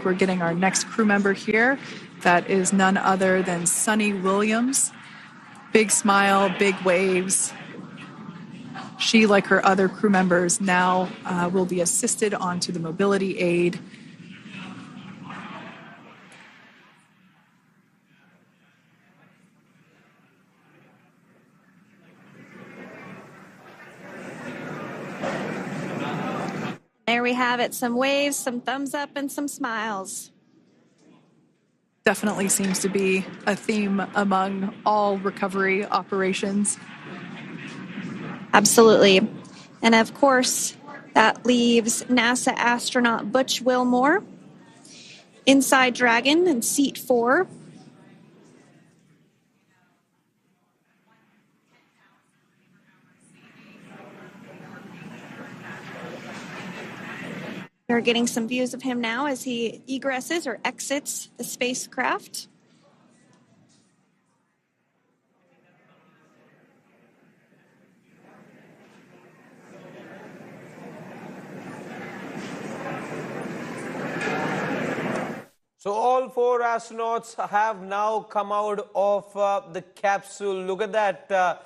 like we're getting our next crew member here. That is none other than Sunita Williams. Big smile, big waves. She, like her other crew members, now will be assisted onto the mobility aid. There we have it, some waves, some thumbs up, and some smiles. Definitely seems to be a theme among all recovery operations. Absolutely. And of course, that leaves NASA astronaut Butch Wilmore inside Dragon in seat 4. We're getting some views of him now as he egresses or exits the spacecraft. So all 4 astronauts have now come out of the capsule. Look at that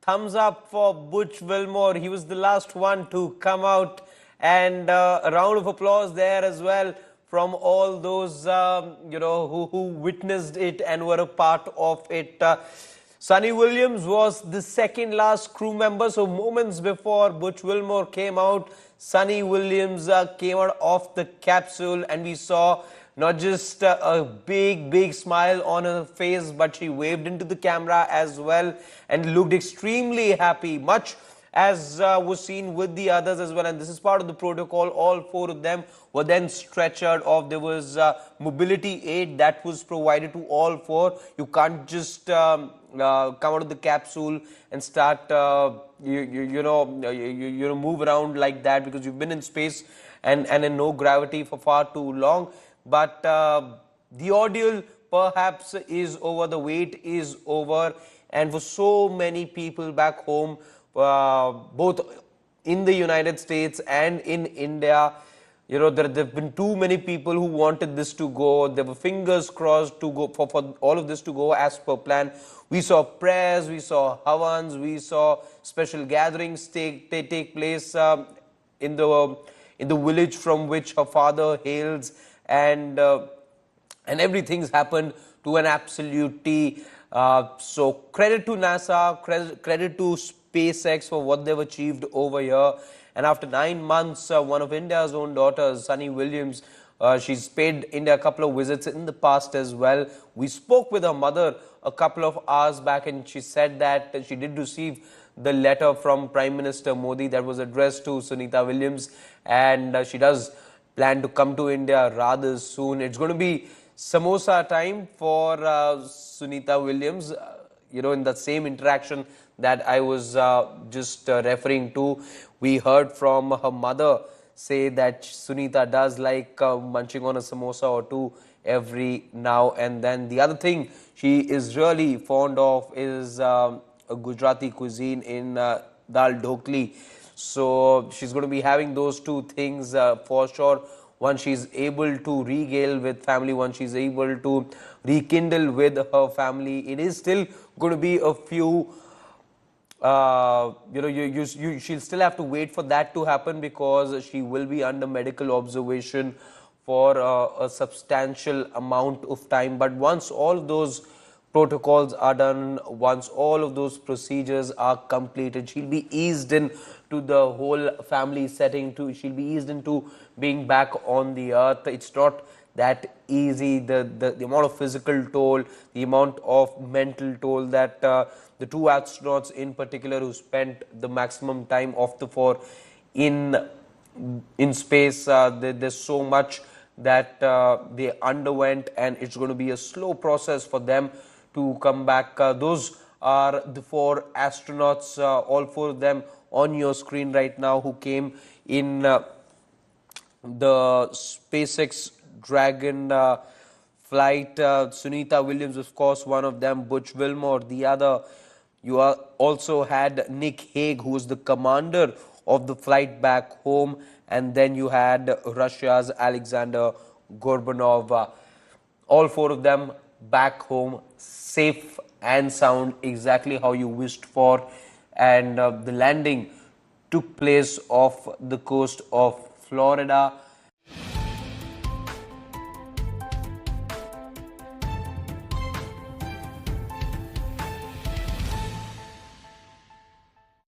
thumbs up for Butch Wilmore. He was the last one to come out, and a round of applause there as well from all those who witnessed it and were a part of it. Sunita Williams was the second last crew member. So moments before Butch Wilmore came out, Sunita Williams came out of the capsule, and we saw not just a big smile on her face, but she waved into the camera as well and looked extremely happy, much as was seen with the others as well. And this is part of the protocol. All 4 of them were then stretchered off. There was mobility aid that was provided to all 4. You can't just come out of the capsule and start move around like that, because you've been in space and in no gravity for far too long. But the ordeal perhaps is over, the wait is over, and for so many people back home, both in the United States and in India, there have been too many people who wanted this to go. There were fingers crossed to go for all of this to go as per plan. We saw prayers, we saw havans, we saw special gatherings take place in the village from which her father hails. And everything's happened to an absolute T. So credit to NASA, credit to SpaceX for what they've achieved over here. And after 9 months, one of India's own daughters, Sunita Williams, she's paid India a couple of visits in the past as well. We spoke with her mother a couple of hours back, and she said that she did receive the letter from Prime Minister Modi that was addressed to Sunita Williams, and she does plan to come to India rather soon. It's going to be samosa time for Sunita Williams, in the same interaction that I was just referring to. We heard from her mother say that Sunita does like munching on a samosa or two every now and then. The other thing she is really fond of is a Gujarati cuisine in dal dhokli. So she's going to be having those 2 things for sure. Once she's able to regale with family, once she's able to rekindle with her family, it is still going to be a few, she'll still have to wait for that to happen, because she will be under medical observation for a substantial amount of time. But once all those protocols are done, once all of those procedures are completed, she'll be eased in to the whole family setting, she'll be eased into being back on the earth. It's not that easy. The amount of physical toll, the amount of mental toll that the 2 astronauts in particular who spent the maximum time of the 4 in space, there's so much that they underwent, and it's going to be a slow process for them to come back. Those are the 4 astronauts, all 4 of them on your screen right now, who came in the SpaceX Dragon flight. Sunita Williams, of course, one of them. Butch Wilmore, the other. You also had Nick Hague, who was the commander of the flight back home. And then you had Russia's Alexander Gorbanov. All four of them back home, safe and sound, exactly how you wished for. And the landing took place off the coast of Florida.